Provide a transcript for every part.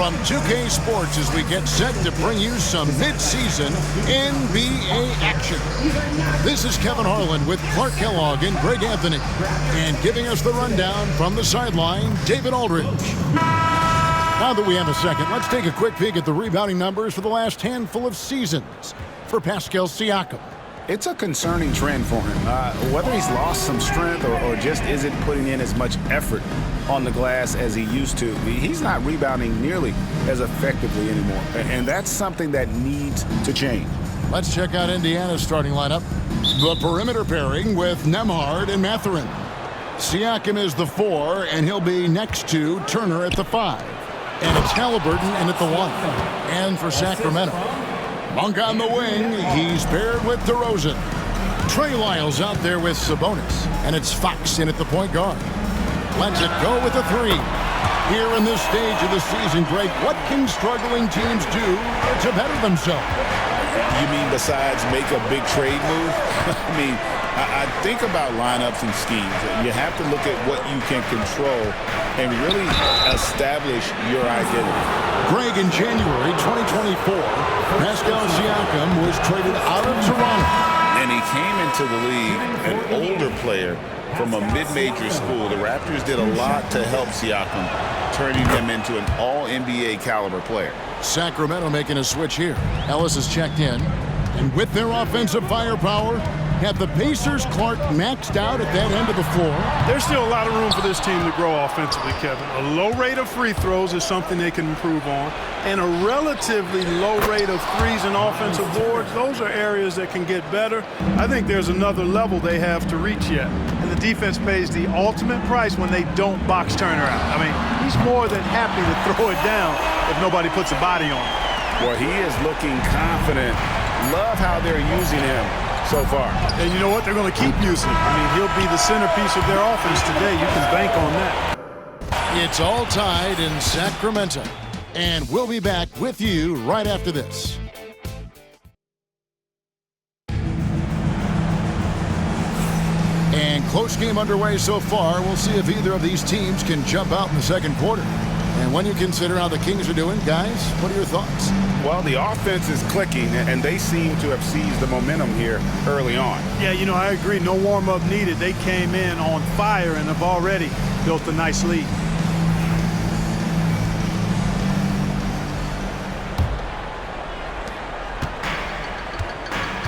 from 2K Sports as we get set to bring you some mid-season NBA action. This is Kevin Harlan with Clark Kellogg and Greg Anthony. And giving us the rundown from the sideline, David Aldridge. Now that we have a second, let's take a quick peek at the rebounding numbers for the last handful of seasons for Pascal Siakam. It's a concerning trend for him. Whether he's lost some strength or just isn't putting in as much effort on the glass as he used to, he's not rebounding nearly as effectively anymore. And that's something that needs to change. Let's check out Indiana's starting lineup. The perimeter pairing with Nembhard and Mathurin. Siakam is the 4, and he'll be next to Turner at the 5. And it's Halliburton in at the 1. And for Sacramento, Monk on the wing, he's paired with DeRozan. Trey Lyles out there with Sabonis, and it's Fox in at the point guard. Let's it go with a 3. Here in this stage of the season, Greg, what can struggling teams do to better themselves? You mean besides make a big trade move? I think about lineups and schemes. You have to look at what you can control and really establish your identity. Greg, in January 2024, Pascal Siakam was traded out of Toronto. And he came into the league an older player from a mid-major school. The Raptors did a lot to help Siakam, turning him into an all-NBA caliber player. Sacramento making a switch here. Ellis has checked in. And with their offensive firepower, have the Pacers, Clark, maxed out at that end of the floor? There's still a lot of room for this team to grow offensively, Kevin. A low rate of free throws is something they can improve on, and a relatively low rate of threes and offensive boards. Those are areas that can get better. I think there's another level they have to reach yet. And the defense pays the ultimate price when they don't box Turner out. I mean, he's more than happy to throw it down if nobody puts a body on him. Well, he is looking confident. Love how they're using him so far. And you know what? They're going to keep using him. I mean, he'll be the centerpiece of their offense today. You can bank on that. It's all tied in Sacramento. And we'll be back with you right after this. And close game underway so far. We'll see if either of these teams can jump out in the second quarter. And when you consider how the Kings are doing, guys, what are your thoughts? Well, the offense is clicking, and they seem to have seized the momentum here early on. Yeah, you know, I agree. No warm-up needed. They came in on fire and have already built a nice lead.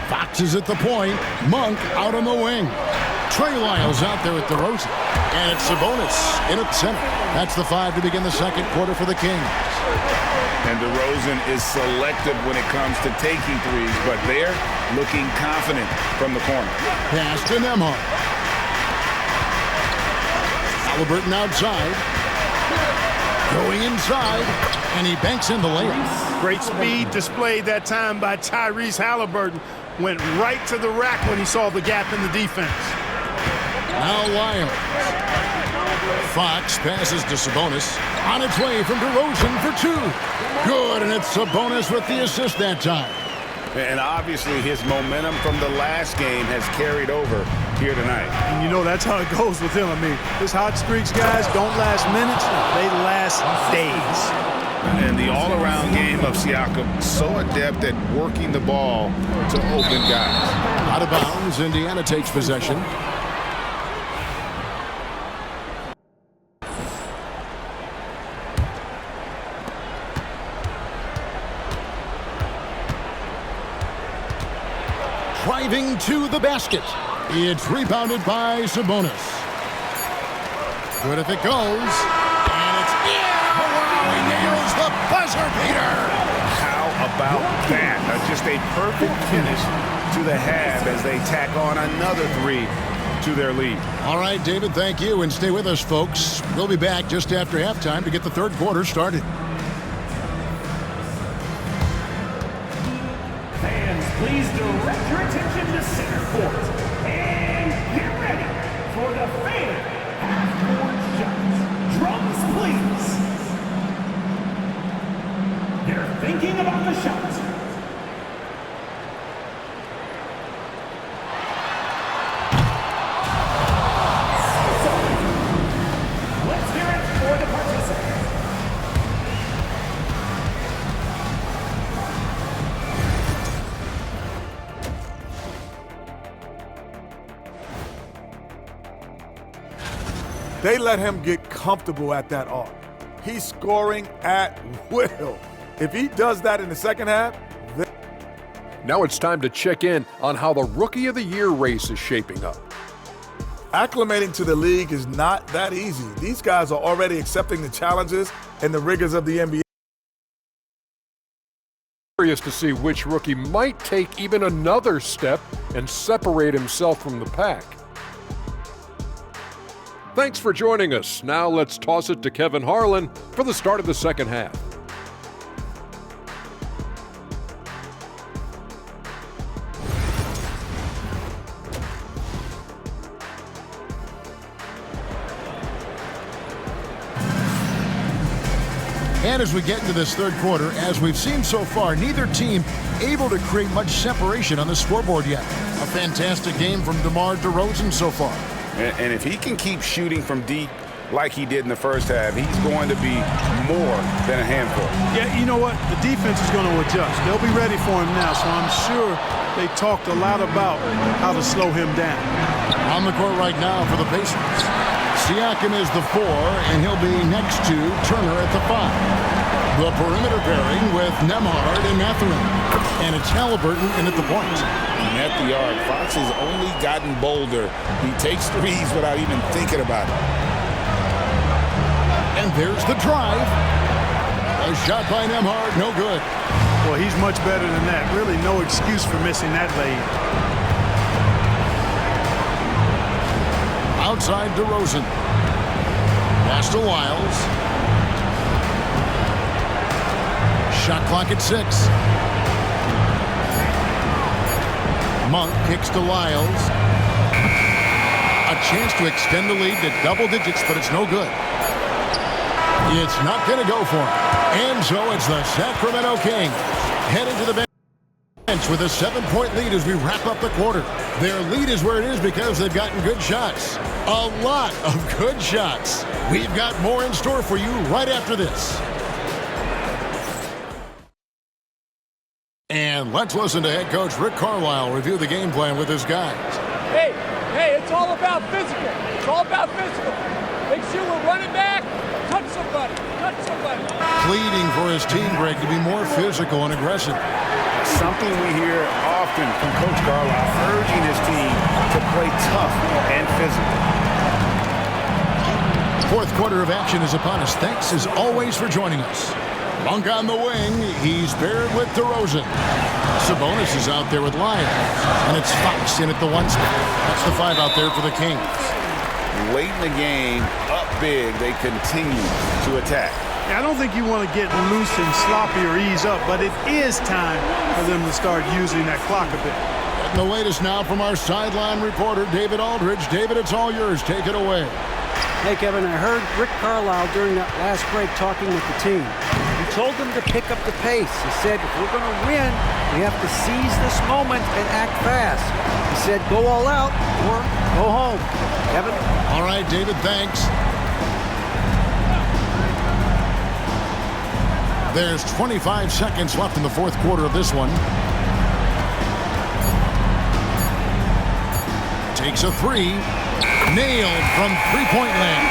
Fox is at the point. Monk out on the wing. Trey Lyles out there with DeRozan. And it's Sabonis in at center. That's the 5 to begin the second quarter for the Kings. And DeRozan is selective when it comes to taking threes, but they're looking confident from the corner. Pass to Nembhard. Halliburton outside. Going inside, and he banks in the layup. Great speed displayed that time by Tyrese Halliburton. Went right to the rack when he saw the gap in the defense. Now Lyles. Fox passes to Sabonis. On its way from DeRozan for 2. Good, and it's Sabonis with the assist that time. And obviously his momentum from the last game has carried over here tonight. And you know that's how it goes with him. I mean, his hot streaks, guys, don't last minutes. They last days. And the all-around game of Siakam, so adept at working the ball to open guys. Out of bounds, Indiana takes possession. Driving to the basket. It's rebounded by Sabonis. Good if it goes. And it's in. Wow, he nails the buzzer beater. How about that? Just a perfect finish to the half as they tack on another 3 to their lead. All right, David, thank you. And stay with us, folks. We'll be back just after halftime to get the third quarter started. Fans, please direct your attention to center court. And get ready for the fan half-court shots. Drums, please. They're thinking about the shots. Let's hear it for the participants. They let him get comfortable at that arc. He's scoring at will. If he does that in the second half, now it's time to check in on how the Rookie of the Year race is shaping up. acclimating to the league is not that easy. These guys are already accepting the challenges and the rigors of the NBA. Curious to see which rookie might take even another step and separate himself from the pack. Thanks for joining us. Now let's toss it to Kevin Harlan for the start of the second half. And as we get into this third quarter, as we've seen so far, neither team able to create much separation on the scoreboard yet. A fantastic game from DeMar DeRozan so far. And if he can keep shooting from deep like he did in the first half, he's going to be more than a handful. Yeah, you know what? The defense is going to adjust. They'll be ready for him now, so I'm sure they talked a lot about how to slow him down. On the court right now for the Pacers, Siakam is the 4, and he'll be next to Turner at the 5. The perimeter pairing with Nembhard and Mathurin. And it's Halliburton in at the point. And at the arc, Fox has only gotten bolder. He takes threes without even thinking about it. And there's the drive. A shot by Nembhard, no good. Well, he's much better than that. Really no excuse for missing that lead. Outside DeRozan. Pass to Lyles. Shot clock at 6. Monk kicks to Lyles. A chance to extend the lead to double digits, but it's no good. It's not going to go for him. And so it's the Sacramento Kings heading to the bench with a 7-point lead as we wrap up the quarter. Their lead is where it is because they've gotten good shots. A lot of good shots. We've got more in store for you right after this. And let's listen to head coach Rick Carlisle review the game plan with his guys. Hey, it's all about physical. It's all about physical. Make sure we're running back. Touch somebody. Pleading for his team, Greg, to be more physical and aggressive. Something we hear often from Coach Carlisle, urging his team to play tough and physical. Fourth quarter of action is upon us. Thanks, as always, for joining us. Monk on the wing. He's paired with DeRozan. Sabonis is out there with Lyles. And it's Fox in at the 1 spot. That's the 5 out there for the Kings. Late in the game, up big, they continue to attack. I don't think you want to get loose and sloppy or ease up, but it is time for them to start using that clock a bit. And the latest now from our sideline reporter, David Aldridge. David, it's all yours. Take it away. Hey, Kevin, I heard Rick Carlisle during that last break talking with the team. He told them to pick up the pace. He said, if we're going to win, we have to seize this moment and act fast. He said, go all out or go home. Kevin? All right, David, thanks. There's 25 seconds left in the fourth quarter of this one. Takes a 3. Nailed from three-point land.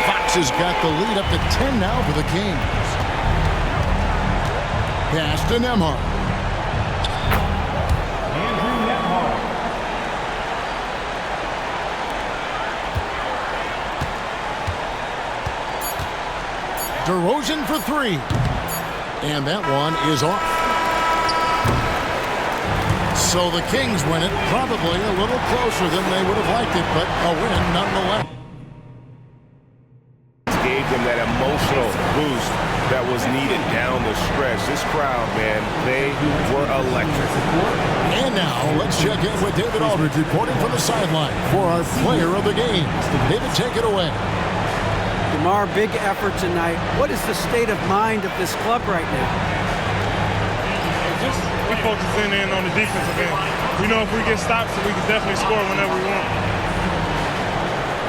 Fox has got the lead up to 10 now for the Kings. Pass to Nembhard. Andrew Nembhard. DeRozan for 3. And that one is off. So the Kings win it, probably a little closer than they would have liked it, but a win nonetheless. Gave them that emotional boost that was needed down the stretch. This crowd, man, they were electric. And now let's check in with David Aldridge reporting from the sideline for our player of the game. David, take it away. DeMar, big effort tonight. What is the state of mind of this club right now? We focus in on the defensive end. We know if we get stops, we can definitely score whenever we want.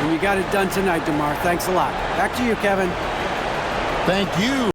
And you got it done tonight, DeMar. Thanks a lot. Back to you, Kevin. Thank you.